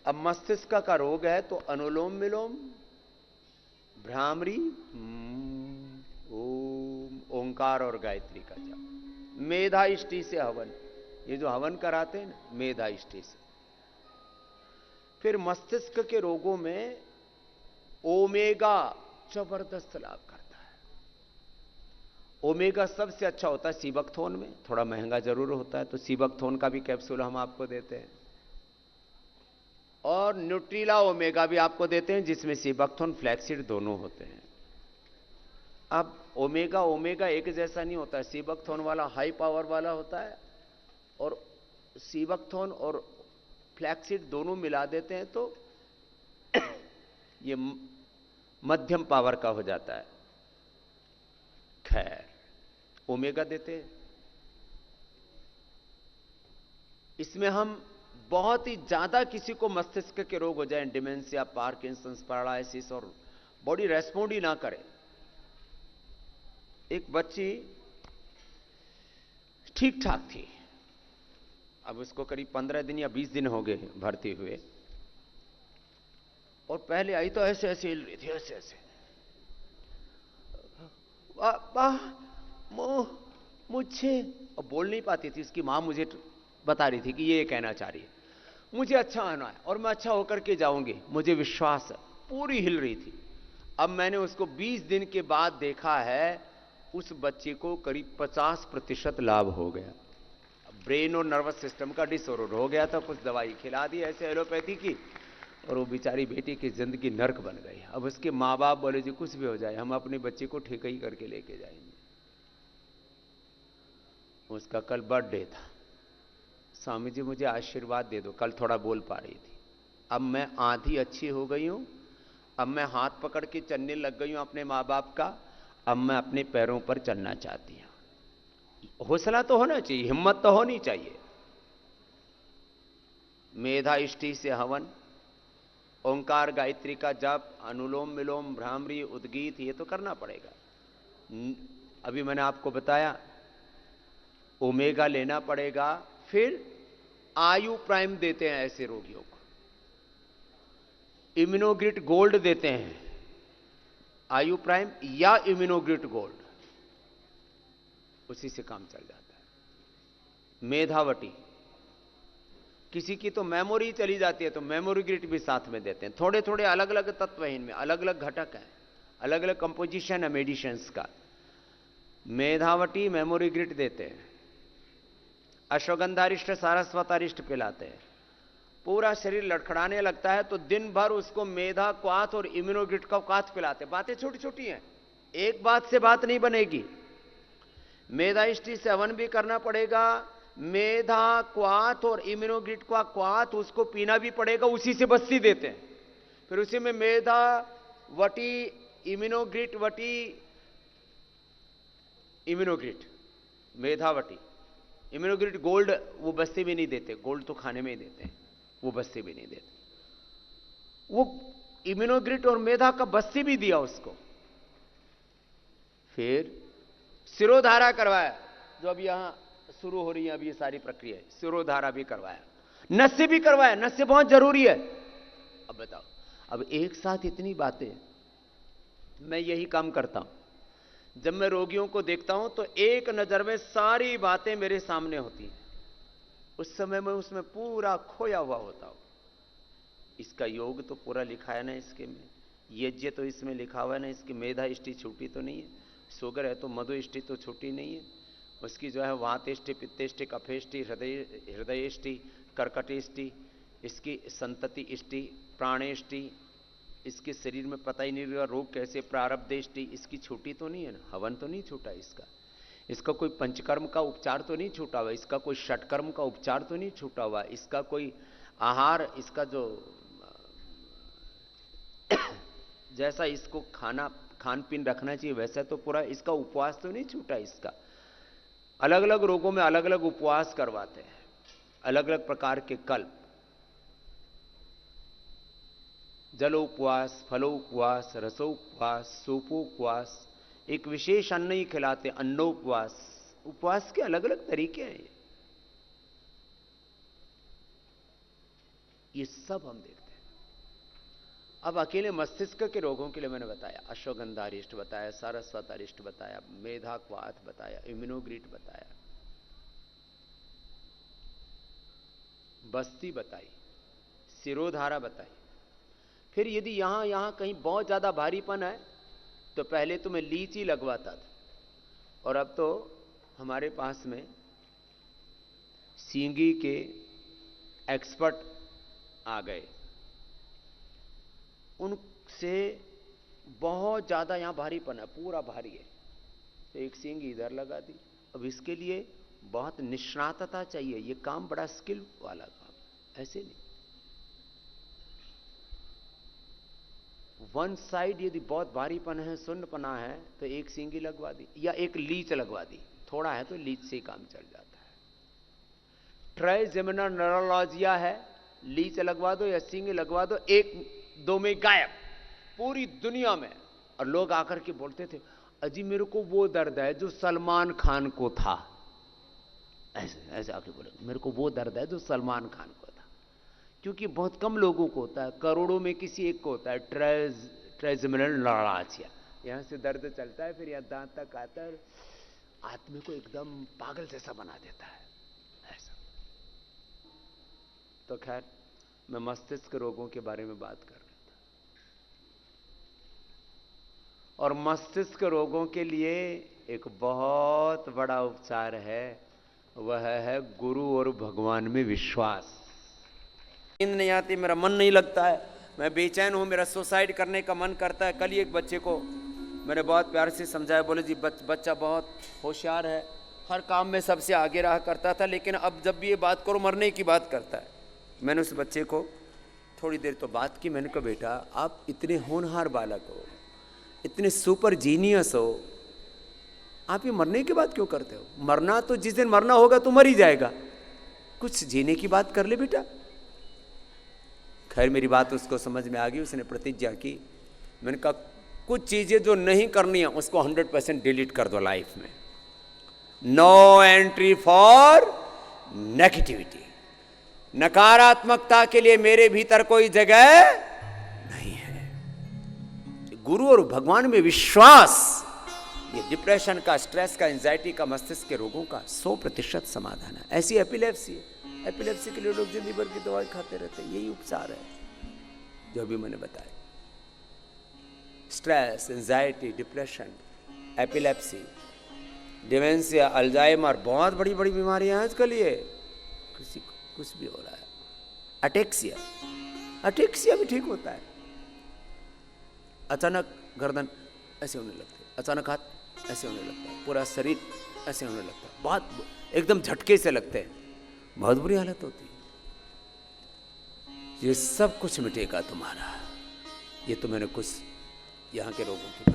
अब मस्तिष्क का रोग है तो अनुलोम विलोम, भ्रामरी, ओम, ओंकार और गायत्री का जाप, मेधा इष्टि से हवन। ये जो हवन कराते हैं ना, मेधा इष्टि से। फिर मस्तिष्क के रोगों में ओमेगा जबरदस्त लाभ करता है। ओमेगा सबसे अच्छा होता है सीबकथोन में, थोड़ा महंगा जरूर होता है, तो सीबकथोन का भी कैप्सूल हम आपको देते हैं। और न्यूट्रीला ओमेगा भी आपको देते हैं, जिसमें सीबकथोन फ्लैक्सीड दोनों होते हैं। अब ओमेगा ओमेगा एक जैसा नहीं होता है, सीबकथोन वाला हाई पावर वाला होता है, और सीबकथोन और फ्लैक्सीड दोनों मिला देते हैं तो ये मध्यम पावर का हो जाता है। खैर, ओमेगा देते हैं। इसमें हम बहुत ही ज्यादा किसी को मस्तिष्क के रोग हो जाए, डिमेंशिया, पार्किंसंस, पैरालिसिस, और बॉडी रेस्पॉन्ड ही ना करे। एक बच्ची ठीक ठाक थी, अब उसको करीब 15 दिन या 20 दिन हो गए भर्ती हुए, और पहले आई तो ऐसे ऐसे हिल रही थी, ऐसे ऐसे, मुझे, और बोल नहीं पाती थी। उसकी मां मुझे बता रही थी कि ये कहना चाह रही है, मुझे अच्छा होना है और मैं अच्छा होकर के जाऊंगी, मुझे विश्वास है। पूरी हिल रही थी। अब मैंने उसको 20 दिन के बाद देखा है, उस बच्चे को करीब 50% लाभ हो गया। ब्रेन और नर्वस सिस्टम का डिसऑर्डर हो गया था, कुछ दवाई खिला दी ऐसे एलोपैथी की, और वो बेचारी बेटी की जिंदगी नर्क बन गई। अब उसके माँ बाप बोले जी कुछ भी हो जाए, हम अपने बच्चे को ठीक ही करके लेके जाएंगे। उसका कल बर्थडे था। स्वामी जी मुझे आशीर्वाद दे दो, कल थोड़ा बोल पा रही थी। अब मैं आधी अच्छी हो गई हूं, अब मैं हाथ पकड़ के चलने लग गई हूं अपने माँ बाप का, अब मैं अपने पैरों पर चलना चाहती हूं। हौसला तो होना चाहिए, हिम्मत तो होनी चाहिए। मेधा इष्टि से हवन, ओंकार गायत्री का जप, अनुलोम विलोम, भ्रामरी, उद्गीत, ये तो करना पड़ेगा। अभी मैंने आपको बताया ओमेगा लेना पड़ेगा। फिर आयु प्राइम देते हैं ऐसे रोगियों को, इम्यूनोग्रिट गोल्ड देते हैं, आयु प्राइम या इम्यूनोग्रिट गोल्ड, उसी से काम चल जाता है। मेधावटी, किसी की तो मेमोरी चली जाती है तो मेमोरी ग्रिट भी साथ में देते हैं। थोड़े थोड़े अलग अलग तत्व हैं इनमें, अलग अलग घटक हैं, अलग अलग कंपोजिशन है मेडिसिन्स का। मेधावटी मेमोरी ग्रिट देते हैं, अश्वगंधारिष्ट सारस्वतारिष्ट पिलाते हैं। पूरा शरीर लड़खड़ाने लगता है तो दिन भर उसको मेधा क्वाथ और इम्यूनोग्रिट का क्वाथ पिलाते हैं। बातें छोटी छोटी हैं, एक बात से बात नहीं बनेगी। मेधा इष्टि से हवन भी करना पड़ेगा, मेधा क्वाथ और इम्यूनोग्रिट का क्वाथ उसको पीना भी पड़ेगा, उसी से बस्ती देते हैं। फिर उसी में मेधा वटी, इम्यूनोग्रिट वटी, इम्यूनोग्रिट, मेधावटी, इम्यूनोग्रिट गोल्ड, वो बस्ती भी नहीं देते, गोल्ड तो खाने में ही देते हैं, वो बस्ती भी नहीं देते। वो इम्यूनोग्रिट और मेधा का बस्ती भी दिया उसको। फिर सिरोधारा करवाया, जो अब यहां शुरू हो रही है, अब ये सारी प्रक्रिया, सिरोधारा भी करवाया, नस्य भी करवाया, नस्य बहुत जरूरी है। अब बताओ, अब एक साथ इतनी बातें, मैं यही काम करता हूं। जब मैं रोगियों को देखता हूं तो एक नजर में सारी बातें मेरे सामने होती हैं, उस समय मैं उसमें पूरा खोया हुआ होता हूं। इसका योग तो पूरा लिखा है ना इसके में, यज्ञ तो इसमें लिखा हुआ है ना, इसकी मेधा इष्टि छूटी तो नहीं है, शुगर है तो मधु इष्टि तो छूटी नहीं है, उसकी जो है वातेष्टि, पित्तेष्टि, कफेष्टि, हृदयेष्टि, कर्कटेष्टि, इसकी संतति इष्टि, प्राणेष्टि, इसके शरीर में पता ही नहीं लगा रोग कैसे, प्रारब्धेष्टि, इसकी छूटी तो नहीं है ना, हवन तो नहीं छूटा इसका, इसका कोई पंचकर्म का उपचार तो नहीं छूटा हुआ, इसका कोई षटकर्म का उपचार तो नहीं छूटा हुआ, इसका कोई आहार, इसका जो जैसा इसको खाना खान पीन रखना चाहिए वैसा तो पूरा, इसका उपवास तो नहीं छूटा इसका। अलग अलग रोगों में अलग अलग उपवास करवाते हैं, अलग अलग प्रकार के कल्प, जलोपवास, फलोपवास, रसोपवास, सोपोपवास, एक विशेष अन्न ही खिलाते, अन्नोपवास। उपवास के अलग अलग तरीके हैं। ये सब हम देखते हैं। अब अकेले मस्तिष्क के रोगों के लिए मैंने बताया, अश्वगंधा अरिष्ट बताया, सारस्वत अरिष्ट बताया, मेधाक्वाथ बताया, इम्यूनोग्रीट बताया, बस्ती बताई, सिरोधारा बताई। फिर यदि यहां कहीं बहुत ज्यादा भारीपन है तो पहले तो मैं लीची लगवाता था, और अब तो हमारे पास में सींगी के एक्सपर्ट आ गए, उनसे बहुत ज्यादा यहां भारीपन है, पूरा भारी है, तो एक सींगी इधर लगा दी। अब इसके लिए बहुत निष्णातता चाहिए, ये काम बड़ा स्किल वाला काम, ऐसे नहीं। वन साइड यदि बहुत भारीपन है, सुन्नपना है, तो एक सींगी लगवा दी या एक लीच लगवा दी, थोड़ा है तो लीच से ही काम चल जाता है। ट्राइजेमिनल न्यूरोलॉजिया है, लीच लगवा दो या सींगी लगवा दो, एक दो में गायब पूरी दुनिया में। और लोग आकर के बोलते थे, अजी मेरे को वो दर्द है जो सलमान खान को था, ऐसे ऐसे आके बोले, मेरे को वो दर्द है जो सलमान खान को था, क्योंकि बहुत कम लोगों को होता है, करोड़ों में किसी एक को होता है ट्राइजेमिनल न्यूरोलॉजिया। यहां से दर्द चलता है, फिर यहां दांत तक आता है, आदमी को एकदम पागल जैसा बना देता है ऐसा। तो खैर, मैं मस्तिष्क रोगों के बारे में बात कर रहा था, और मस्तिष्क रोगों के लिए एक बहुत बड़ा उपचार है, वह है गुरु और भगवान में विश्वास। नींद नहीं आती, मेरा मन नहीं लगता है, मैं बेचैन हूं, मेरा सुसाइड करने का मन करता है। कल ही एक बच्चे को मैंने बहुत प्यार से समझाया, बोले जी बच्चा बहुत होशियार है, हर काम में सबसे आगे रहा करता था, लेकिन अब जब भी ये बात करो मरने की बात करता है। मैंने उस बच्चे को थोड़ी देर तो बात की, मैंने कहा बेटा आप इतने होनहार बालक हो, इतने सुपर जीनियस हो, आप ये मरने की बात क्यों करते हो? मरना तो जिस दिन मरना होगा तो मर ही जाएगा, कुछ जीने की बात कर ले बेटा। खैर मेरी बात उसको समझ में आ गई, उसने प्रतिज्ञा की। मैंने कहा कुछ चीजें जो नहीं करनी है उसको 100% डिलीट कर दो लाइफ में। नो एंट्री फॉर नेगेटिविटी, नकारात्मकता के लिए मेरे भीतर कोई जगह नहीं है। गुरु और भगवान में विश्वास, ये डिप्रेशन का, स्ट्रेस का, एंजाइटी का, मस्तिष्क के रोगों का 100% समाधान है। ऐसी एपिलेप्सी है, एपिलेप्सी के लिए लोग जिंदगी भर की दवाई खाते रहते हैं, यही उपचार है जो अभी मैंने बताया। Stress, anxiety, depression, epilepsy, dementia, Alzheimer, बहुत बड़ी बड़ी बीमारियां हैं आजकल, ये किसी को कुछ भी हो रहा है। अटेक्सिया भी ठीक होता है। अचानक गर्दन ऐसे होने लगती है, अचानक हाथ ऐसे होने लगता है, पूरा शरीर ऐसे होने लगता है, बहुत एकदम झटके से लगते हैं, बहुत बुरी हालत होती है। ये सब कुछ मिटेगा तुम्हारा। ये तो मैंने कुछ यहाँ के रोगों की